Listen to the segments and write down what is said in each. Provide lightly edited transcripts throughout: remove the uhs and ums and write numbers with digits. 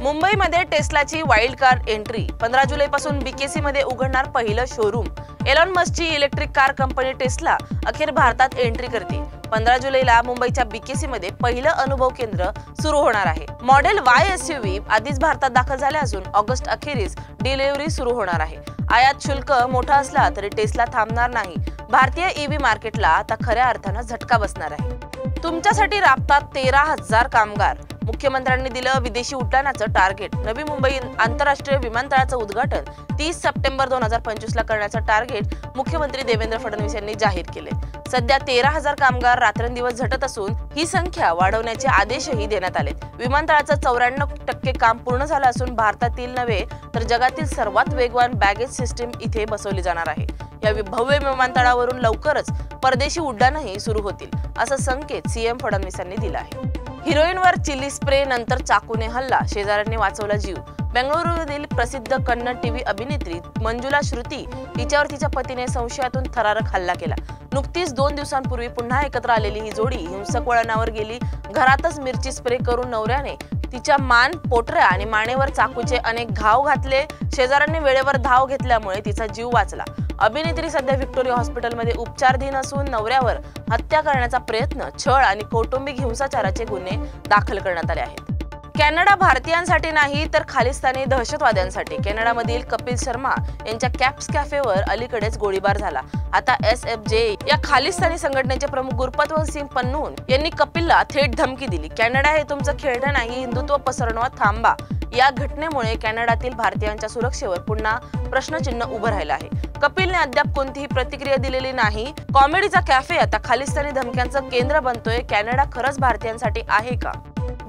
मुंबईमध्ये टेस्लाची wild card entry 15 जुलैपासून BKC मध्ये उघडणार पहिलं शोरूम। एलॉन मस्कची इलेक्ट्रिक कार कंपनी टेस्ला अखेर भारतात एंट्री करते। 15 जुलैला मुंबईच्या बीकेसी मध्ये पहिलं अनुभव केंद्र सुरू होणार आहे। मॉडेल वाय एसयूव्ही आधीच भारतात दाखल झाले असून ऑगस्ट अखेरीस डिलिव्हरी सुरू होणार आहे। आयात शुल्क मोठा असला तरी टेस्ला थांबणार नाही। भारतीय ईव्ही मार्केटला आता खऱ्या अर्थाने झटका बसणार आहे। तुमच्यासाठी राबतात 13,000 कामगार। मुख्यमंत्र्यांनी दिलं विदेशी उड्डाणाचं टार्गेट। नवी मुंबई आंतरराष्ट्रीय विमानतळाचं उद्घाटन 30 सप्टेंबर 2025 ला करण्याचं टार्गेट मुख्यमंत्री देवेंद्र फडणवीस यांनी जाहीर केले। सध्या 13,000 कामगार रात्रंदिवस झटत असून ही संख्या वाढवण्याचे आदेशही देण्यात आले। विमानतळाचं 94% काम पूर्ण झालं असून भारतातील नव्हे तर जगातील सर्वात वेगवान बॅगेज सिस्टीम इथे बसवली जाणार आहे। या भव्य विमानतळावरून लवकरच परदेशी उड्डाणही सुरू होतील असं संकेत सीएम फडणवीस यांनी दिला आहे। हिरोईनवर चिली स्प्रे नंतर चाकूने हल्ला, शेजाऱ्यांनी वाचवला जीव। बेंगळुरूमधील प्रसिद्ध कन्नड टीव्ही अभिनेत्री मंजुला श्रुती हिच्यावर तिच्या पतीने संशयातून थरारक हल्ला केला। नुकतीच 2 दिवसांपूर्वी पुन्हा एकत्र आलेली ही जोडी हिंसक वळणावर गेली। घरातच मिरची स्प्रे करून नवऱ्याने तिच्या मान, पोटऱ्या आणि मानेवर चाकूचे अनेक घाव घातले। शेजाऱ्यांनी वेळेवर धाव घेतल्यामुळे तिचा जीव वाचला। अभिनेत्री सध्या व्हिक्टोरिया हॉस्पिटलमध्ये उपचाराधीन असून नवऱ्यावर हत्या करण्याचा प्रयत्न, छळ आणि कौटुंबिक हिंसाचाराचे गुन्हे दाखल करण्यात आले आहेत। कॅनडा भारतीयांसाठी नाही तर खालिस्तानी दहशतवाद्यांसाठी। कॅनडामधील कपिल शर्मा यांच्या कॅप्स कॅफेवर अलीकडेच गोळीबार झाला। आता एसएफजे या खालिस्तानी संघटनेचे प्रमुख गुरपतवंत सिंग पन्नून यांनी कपिलला थेट धमकी दिली। कॅनडा हे तुमचं खेळणं नाही, हिंदुत्व पसरवणं थांबा। या घटनेमुळे कॅनडातील भारतीयांच्या सुरक्षेवर पुन्हा प्रश्नचिन्ह उभं राहिलं आहे। कपिलने अद्याप कोणतीही प्रतिक्रिया दिलेली नाही। कॉमेडीचा कॅफे आता खालिस्तानी धमक्यांचं केंद्र बनतोय। कॅनडा खरंच भारतीयांसाठी आहे का?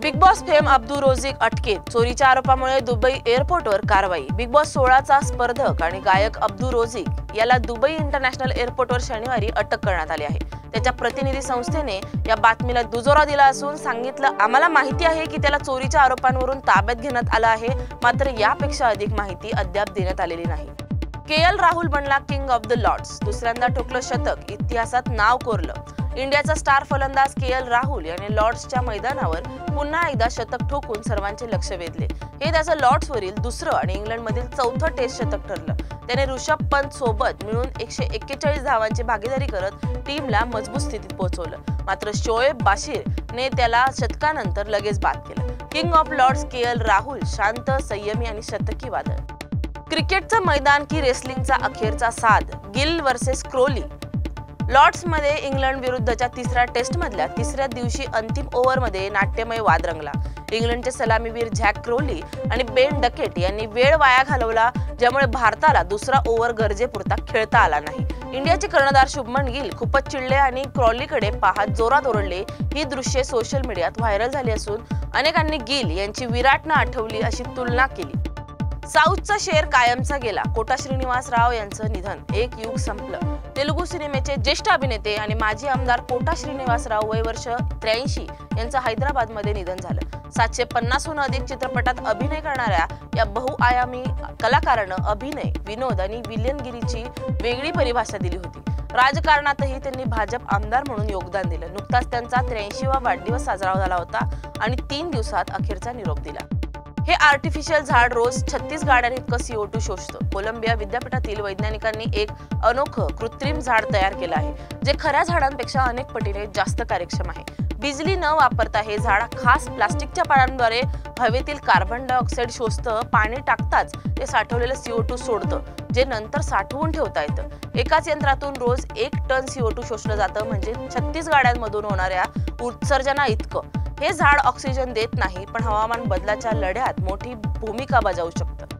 बिग बॉस फेम अब्दू रोझिक अटकेत। चोरीच्या आरोपामुळे दुबई एअरपोर्टवर कारवाई। बिग बॉस 16 चा स्पर्धक आणि गायक अब्दू रोझिक याला दुबई इंटरनॅशनल एअरपोर्टवर शनिवारी अटक करण्यात आली आहे। त्याच्या प्रतिनिधी संस्थेने या बातमीला दुजोरा दिला असून सांगितलं, आम्हाला माहिती आहे की त्याला चोरीच्या आरोपांवरून ताब्यात घेण्यात आलं आहे, मात्र यापेक्षा अधिक माहिती अद्याप देण्यात आलेली नाही। केएल राहुल बनला किंग ऑफ द लॉर्ड्स। दुसऱ्यांदा ठोकलं शतक, इतिहासात नाव कोरलं। इंडियाचा स्टार फलंदाज केएल राहुल याने लॉर्ड्सच्या मैदानावर पुन्हा एकदा शतक ठोकून सर्वांचे लक्ष वेधले। हे त्याचं लॉर्ड्सवरील दुसरं आणि इंग्लंडमधील 4थं टेस्ट शतक ठरलं। त्याने ऋषभ पंत सोबत मिळून 141 धावांची भागीदारी करत टीमला मजबूत स्थितीत पोहोचवलं। मात्र शोएब बाशिरने त्याला शतकानंतर लगेच बाद केलं। King of Lord's K L Rahul शांत, संयमी आणि शतकी वादळ। क्रिकेटचं मैदान की रेसलिंगचा अखेरचा साद, गिल वर्सेस क्रोली। लॉर्ड्समध्ये इंग्लंड विरुद्धच्या तिसऱ्या टेस्टमधल्या तिसऱ्या दिवशी अंतिम ओव्हरमध्ये नाट्यमय वाद रंगला। इंग्लंडचे सलामीवीर झॅक क्रोली आणि बेन डकेट यांनी वेळ वाया घालवला, ज्यामुळे भारताला दुसरा ओव्हर गरजेपुरता खेळता आला नाही। इंडियाचे कर्णधार शुभमन गिल खूपच चिडले आणि क्रोलीकडे पाहत जोरात ओरडले। ही दृश्ये सोशल मीडियात व्हायरल झाली असून अनेकांनी गिल यांची विराटनं आठवली अशी तुलना केली। साऊथचा शेर कायमचा गेला, कोटा श्रीनिवास राव यांचं निधन। एक युग संपलं। तेलुगू सिनेमेचे ज्येष्ठ अभिनेते आणि माजी आमदार कोटा श्रीनिवास राव वय वर्ष 83 यांचं हैदराबादमध्ये निधन झालं। 750हून अधिक चित्रपटात अभिनय करणाऱ्या या बहुआयामी कलाकारानं अभिनय, विनोद आणि विलनगिरीची वेगळी परिभाषा दिली होती। राजकारणातही त्यांनी भाजप आमदार म्हणून योगदान दिलं। नुकताच त्यांचा 83वा वाढदिवस साजरा झाला होता आणि 3 दिवसात अखेरचा निरोप दिला। हे आर्टिफिशियल झाड रोज 36 गाड्यांइतकं CO2 शोषतं। कोलंबिया विद्यापीठातील वैज्ञानिकांनी एक अनोखं कृत्रिम झाड तयार केलं आहे, जे खऱ्या झाडांपेक्षा अनेक पटीने जास्त कार्यक्षम आहे। बिजली न वापरता हे झाड खास प्लास्टिकच्या पानांद्वारे हवेतील कार्बन डायऑक्साईड शोषतं। पाणी टाकताच ते साठवलेलं CO2 सोडतं, जे नंतर साठवून ठेवता येतं। एकाच यंत्रातून रोज 1 टन CO2 शोषलं जातं, म्हणजे 36 गाड्यांमधून होणाऱ्या उत्सर्जना इतकं। हे झाड ऑक्सिजन देत नाही, पण हवामान बदलाच्या लढ्यात मोठी भूमिका बजावू शकतं।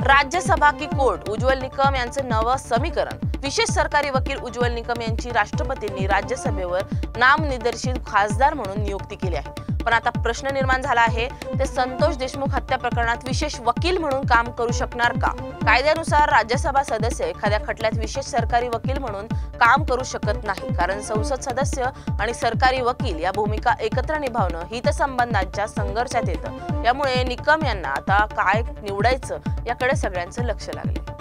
राज्यसभा की कोर्ट, उज्ज्वल निकम यांचं नवं समीकरण। विशेष सरकारी वकील उज्ज्वल निकम यांची राष्ट्रपतींनी राज्यसभेवर नामनिर्देशित खासदार म्हणून नियुक्ती केली आहे। पण आता प्रश्न निर्माण झाला आहे, ते संतोष देशमुख हत्या प्रकरणात विशेष वकील म्हणून काम करू शकणार का? कायद्यानुसार राज्यसभा सदस्य एखाद्या खटल्यात विशेष सरकारी वकील म्हणून काम करू शकत नाही, कारण संसद सदस्य आणि सरकारी वकील या भूमिका एकत्र निभावणं हितसंबंधांच्या संघर्षात येतं। यामुळे निकम यांना आता काय निवडायचं याकडे सगळ्यांचं लक्ष लागले।